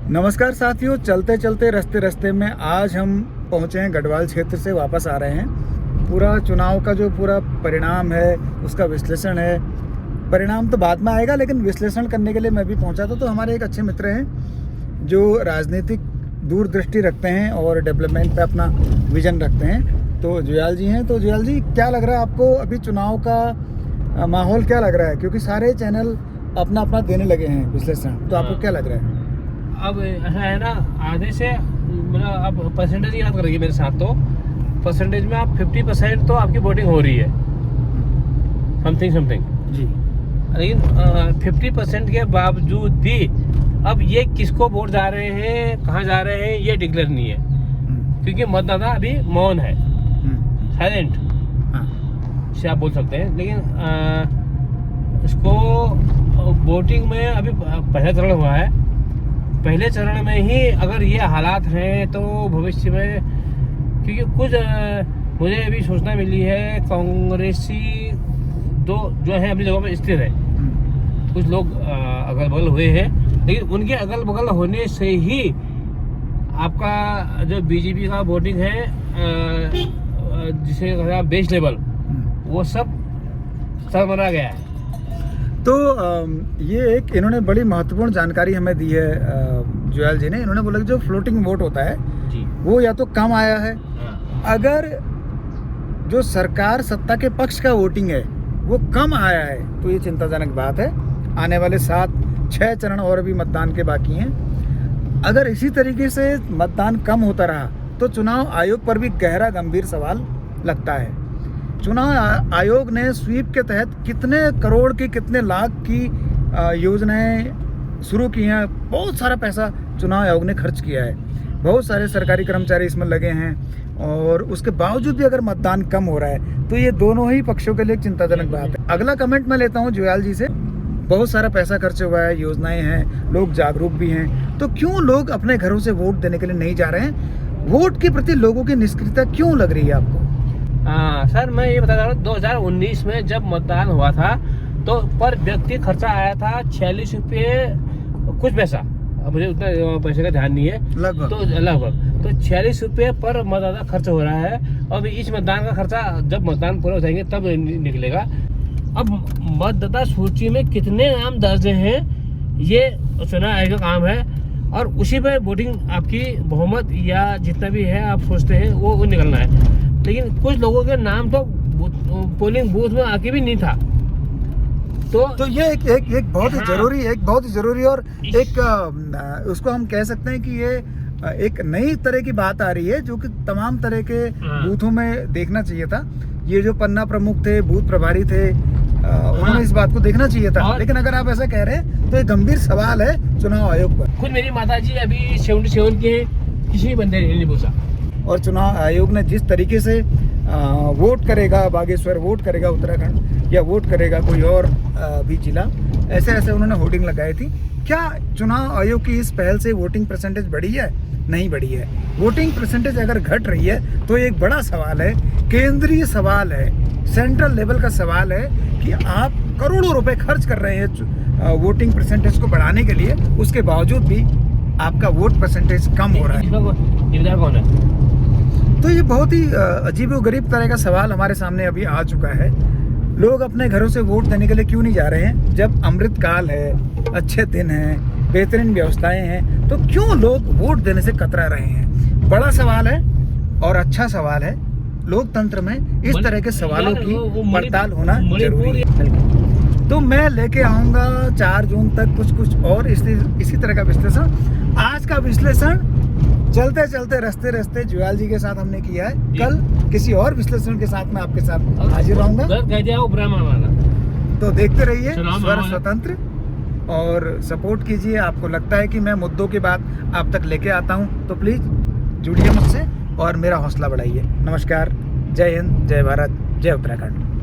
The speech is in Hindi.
नमस्कार साथियों, चलते चलते रास्ते में आज हम पहुंचे हैं गढ़वाल क्षेत्र से वापस आ रहे हैं। पूरा चुनाव का जो पूरा परिणाम है उसका विश्लेषण है। परिणाम तो बाद में आएगा, लेकिन विश्लेषण करने के लिए मैं भी पहुंचा था। तो हमारे एक अच्छे मित्र हैं जो राजनीतिक दूरदृष्टि रखते हैं और डेवलपमेंट पे अपना विजन रखते हैं। तो जुयाल जी हैं। तो जुयाल जी, क्या लग रहा है आपको अभी चुनाव का माहौल क्या लग रहा है? क्योंकि सारे चैनल अपना अपना देने लगे हैं विश्लेषण, तो आपको क्या लग रहा है? अब ऐसा है ना, आधे से मतलब अब परसेंटेज याद करेंगे मेरे साथ, तो परसेंटेज में आप 50% तो आपकी वोटिंग हो रही है समथिंग जी। लेकिन 50% के बावजूद भी अब ये किसको वोट जा रहे हैं, कहाँ जा रहे हैं, ये डिक्लेयर नहीं है। क्योंकि मतदाता अभी मौन है, साइलेंट से आप बोल सकते हैं। लेकिन इसको वोटिंग में अभी पहला चरण हुआ है। पहले चरण में ही अगर ये हालात हैं तो भविष्य में, क्योंकि कुछ मुझे अभी सूचना मिली है, कांग्रेसी जो है अपनी जगह पर स्थिर है। कुछ लोग अगल बगल हुए हैं, लेकिन उनके अगल बगल होने से ही आपका जो बीजेपी का वोटिंग है, जिसे कहा बेस लेवल, वो सब सरमरा गया है। तो ये एक इन्होंने बड़ी महत्वपूर्ण जानकारी हमें दी है जुयाल जी ने। इन्होंने बोला कि जो फ्लोटिंग वोट होता है जी, वो या तो कम आया है, अगर जो सरकार सत्ता के पक्ष का वोटिंग है वो कम आया है तो ये चिंताजनक बात है। आने वाले 6 चरण और भी मतदान के बाकी हैं। अगर इसी तरीके से मतदान कम होता रहा तो चुनाव आयोग पर भी गहरा गंभीर सवाल लगता है। चुनाव आयोग ने स्वीप के तहत कितने करोड़ की, कितने लाख की योजनाएं शुरू की हैं। बहुत सारा पैसा चुनाव आयोग ने खर्च किया है। बहुत सारे सरकारी कर्मचारी इसमें लगे हैं, और उसके बावजूद भी अगर मतदान कम हो रहा है तो ये दोनों ही पक्षों के लिए चिंताजनक बात है। अगला कमेंट मैं लेता हूँ जुयाल जी से। बहुत सारा पैसा खर्च हुआ है, योजनाएं हैं, लोग जागरूक भी हैं, तो क्यों लोग अपने घरों से वोट देने के लिए नहीं जा रहे हैं? वोट के प्रति लोगों की निष्क्रियता क्यों लग रही है आपको? सर, मैं ये बता रहा हूँ, 2019 में जब मतदान हुआ था तो पर व्यक्ति खर्चा आया था 46 रुपये कुछ पैसा। अब मुझे उतना पैसे का ध्यान नहीं है, लगभग तो 46 रुपये पर मतदाता खर्च हो रहा है। अब इस मतदान का खर्चा जब मतदान पूरे हो जाएंगे तब निकलेगा। अब मतदाता सूची में कितने नाम दर्ज हैं ये चुनाव आयोग का काम है, और उसी पर वोटिंग आपकी बहुमत या जितना भी है आप सोचते हैं वो निकलना है। लेकिन कुछ लोगों के नाम तो पोलिंग बूथ में आके भी नहीं था। तो ये एक बहुत ही जरूरी और एक उसको हम कह सकते हैं कि ये एक नई तरह की बात आ रही है, जो कि तमाम तरह के बूथों में देखना चाहिए था। ये जो पन्ना प्रमुख थे, बूथ प्रभारी थे, उन्होंने इस बात को देखना चाहिए था। लेकिन अगर आप ऐसा कह रहे हैं तो एक गंभीर सवाल है चुनाव आयोग पर। खुद मेरी माताजी अभी 77 के हैं, किसी बंदे ने नहीं पूछा। और चुनाव आयोग ने जिस तरीके से वोट करेगा बागेश्वर, वोट करेगा उत्तराखंड, या वोट करेगा कोई और भी जिला, ऐसे उन्होंने होर्डिंग लगाई थी। क्या चुनाव आयोग की इस पहल से वोटिंग परसेंटेज बढ़ी है? नहीं बढ़ी है। वोटिंग परसेंटेज अगर घट रही है तो एक बड़ा सवाल है, केंद्रीय सवाल है, सेंट्रल लेवल का सवाल है कि आप करोड़ों रुपए खर्च कर रहे हैं वोटिंग परसेंटेज को बढ़ाने के लिए, उसके बावजूद भी आपका वोट परसेंटेज कम हो रहा है। कौन है? तो ये बहुत ही अजीब व गरीब तरह का सवाल हमारे सामने अभी आ चुका है। लोग अपने घरों से वोट देने के लिए क्यों नहीं जा रहे हैं? जब अमृत काल है, अच्छे दिन हैं, बेहतरीन व्यवस्थाएं हैं, तो क्यों लोग वोट देने से कतरा रहे हैं? बड़ा सवाल है और अच्छा सवाल है। लोकतंत्र में इस तरह के सवालों की पड़ताल होना जरूरी है। तो मैं लेके आऊंगा 4 जून तक कुछ और इसी तरह का विश्लेषण। आज का विश्लेषण चलते चलते रास्ते जुयाल जी के साथ हमने किया है। कल किसी और विश्लेषण के साथ मैं आपके साथ हाजिर रहूंगा। तो देखते रहिए स्वर स्वतंत्र, और सपोर्ट कीजिए। आपको लगता है कि मैं मुद्दों की बात आप तक लेके आता हूं तो प्लीज जुड़िए मुझसे और मेरा हौसला बढ़ाइए। नमस्कार, जय हिंद, जय भारत, जय उत्तराखंड।